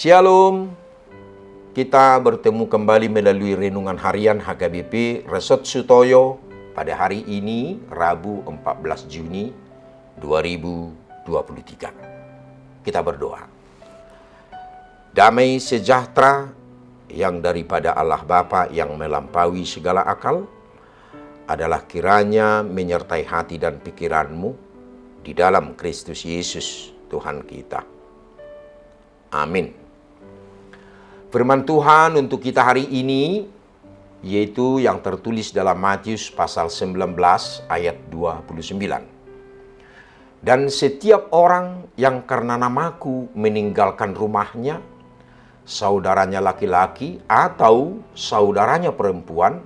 Shalom, kita bertemu kembali melalui renungan harian HKBP Resort Sutoyo pada hari ini, Rabu 14 Juni 2023. Kita berdoa. Damai sejahtera yang daripada Allah Bapa yang melampaui segala akal adalah kiranya menyertai hati dan pikiranmu di dalam Kristus Yesus Tuhan kita. Amin. Firman Tuhan untuk kita hari ini yaitu yang tertulis dalam Matius pasal 19 ayat 29. Dan setiap orang yang karena namaku meninggalkan rumahnya, saudaranya laki-laki atau saudaranya perempuan,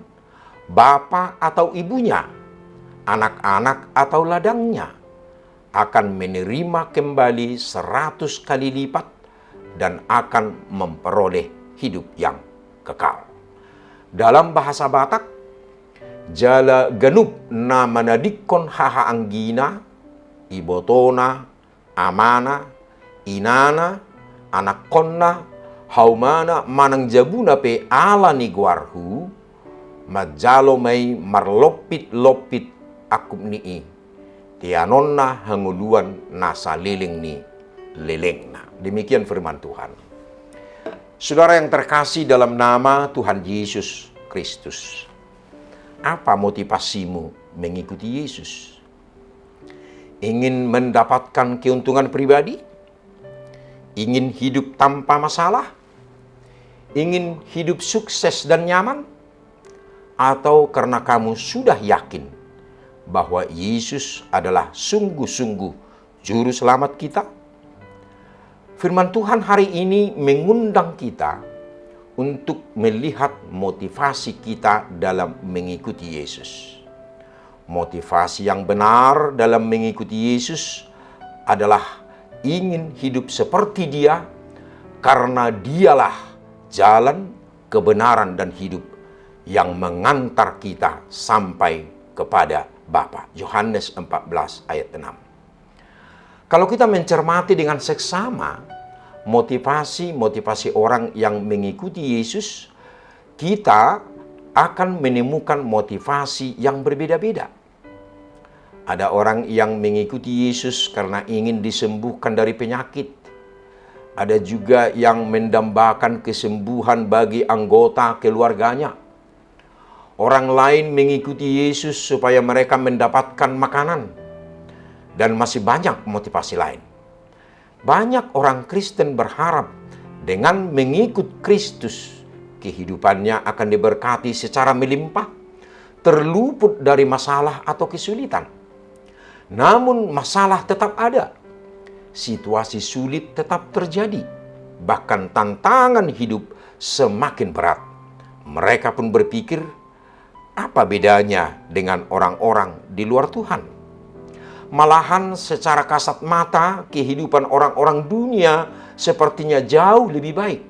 bapa atau ibunya, anak-anak atau ladangnya, akan menerima kembali 100 kali lipat dan akan memperoleh hidup yang kekal. Dalam bahasa Batak, jala genub na manadikon haha anggina, ibotona, amana, inana, anakonna, haumana manang jabuna pe ala niguarhu, majalo may marlopit-lopit akup nii, tianonna hanguluan nasa liling ni lelengna. Demikian firman Tuhan. Saudara yang terkasih dalam nama Tuhan Yesus Kristus, apa motivasimu mengikuti Yesus? Ingin mendapatkan keuntungan pribadi? Ingin hidup tanpa masalah? Ingin hidup sukses dan nyaman? Atau karena kamu sudah yakin bahwa Yesus adalah sungguh-sungguh juru selamat kita? Firman Tuhan hari ini mengundang kita untuk melihat motivasi kita dalam mengikuti Yesus. Motivasi yang benar dalam mengikuti Yesus adalah ingin hidup seperti Dia karena Dialah jalan, kebenaran, dan hidup yang mengantar kita sampai kepada Bapa. Yohanes 14 ayat 6. Kalau kita mencermati dengan seksama motivasi orang yang mengikuti Yesus, kita akan menemukan motivasi yang berbeda-beda. Ada orang yang mengikuti Yesus karena ingin disembuhkan dari penyakit. Ada juga yang mendambakan kesembuhan bagi anggota keluarganya. Orang lain mengikuti Yesus supaya mereka mendapatkan makanan. Dan masih banyak motivasi lain. Banyak orang Kristen berharap dengan mengikut Kristus, kehidupannya akan diberkati secara melimpah, terluput dari masalah atau kesulitan. Namun masalah tetap ada. Situasi sulit tetap terjadi. Bahkan tantangan hidup semakin berat. Mereka pun berpikir, apa bedanya dengan orang-orang di luar Tuhan? Malahan secara kasat mata kehidupan orang-orang dunia sepertinya jauh lebih baik.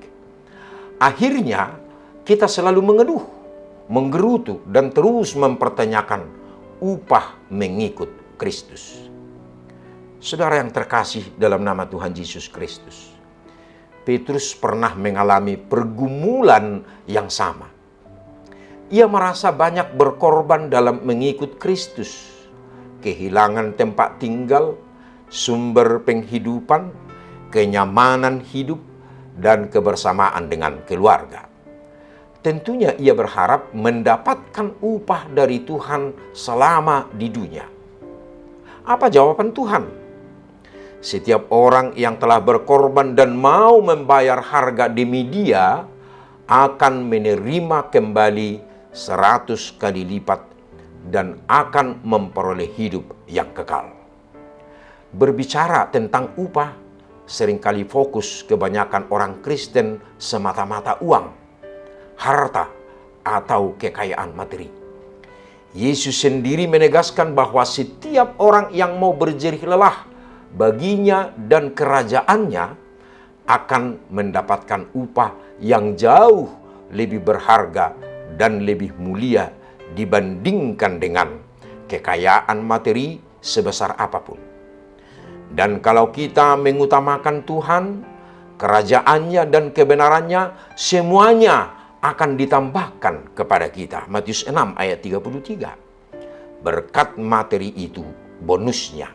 Akhirnya kita selalu mengeluh, menggerutu, dan terus mempertanyakan upah mengikut Kristus. Saudara yang terkasih dalam nama Tuhan Yesus Kristus, Petrus pernah mengalami pergumulan yang sama. Ia merasa banyak berkorban dalam mengikut Kristus. Kehilangan tempat tinggal, sumber penghidupan, kenyamanan hidup, dan kebersamaan dengan keluarga. Tentunya ia berharap mendapatkan upah dari Tuhan selama di dunia. Apa jawaban Tuhan? Setiap orang yang telah berkorban dan mau membayar harga demi Dia akan menerima kembali 100 kali lipat dan akan memperoleh hidup yang kekal. Berbicara tentang upah, seringkali fokus kebanyakan orang Kristen semata-mata uang, harta, atau kekayaan materi. Yesus sendiri menegaskan bahwa setiap orang yang mau berjerih lelah baginya dan kerajaannya akan mendapatkan upah yang jauh lebih berharga dan lebih mulia dibandingkan dengan kekayaan materi sebesar apapun. Dan kalau kita mengutamakan Tuhan, kerajaannya dan kebenarannya semuanya akan ditambahkan kepada kita. Matius 6 ayat 33. Berkat materi itu bonusnya.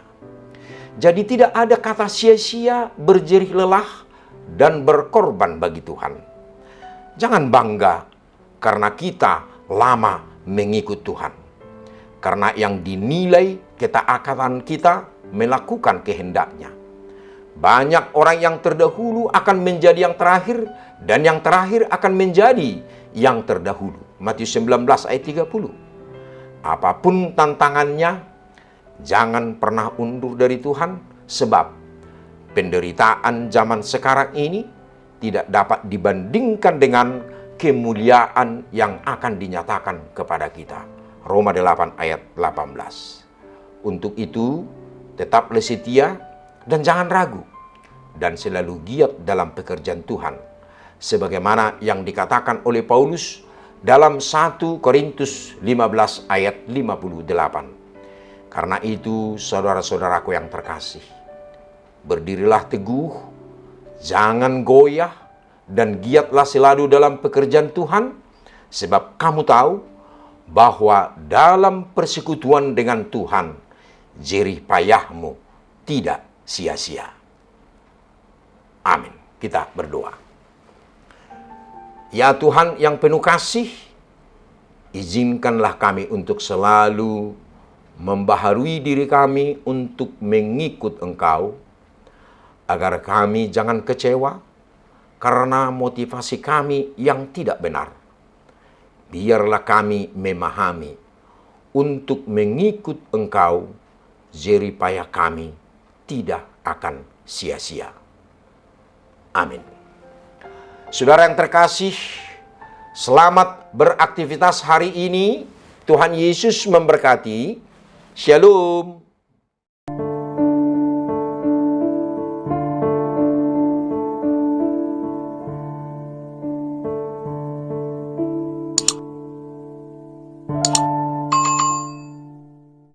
Jadi tidak ada kata sia-sia, berjerih lelah, dan berkorban bagi Tuhan. Jangan bangga karena kita lama mengikut Tuhan. Karena yang dinilai ketaatan kita melakukan kehendaknya. Banyak orang yang terdahulu akan menjadi yang terakhir, dan yang terakhir akan menjadi yang terdahulu. Matius 19 ayat 30. Apapun tantangannya, jangan pernah undur dari Tuhan, sebab penderitaan zaman sekarang ini tidak dapat dibandingkan dengan kemuliaan yang akan dinyatakan kepada kita. Roma 8 ayat 18. Untuk itu, tetaplah setia dan jangan ragu, dan selalu giat dalam pekerjaan Tuhan, sebagaimana yang dikatakan oleh Paulus dalam 1 Korintus 15 ayat 58. Karena itu, saudara-saudaraku yang terkasih, berdirilah teguh, jangan goyah, dan giatlah selalu dalam pekerjaan Tuhan, sebab kamu tahu bahwa dalam persekutuan dengan Tuhan, jerih payahmu tidak sia-sia. Amin. Kita berdoa. Ya Tuhan yang penuh kasih, izinkanlah kami untuk selalu membaharui diri kami untuk mengikut Engkau, agar kami jangan kecewa karena motivasi kami yang tidak benar. Biarlah kami memahami untuk mengikut Engkau, jerih payah kami tidak akan sia-sia. Amin. Saudara yang terkasih, selamat beraktivitas hari ini. Tuhan Yesus memberkati. Shalom.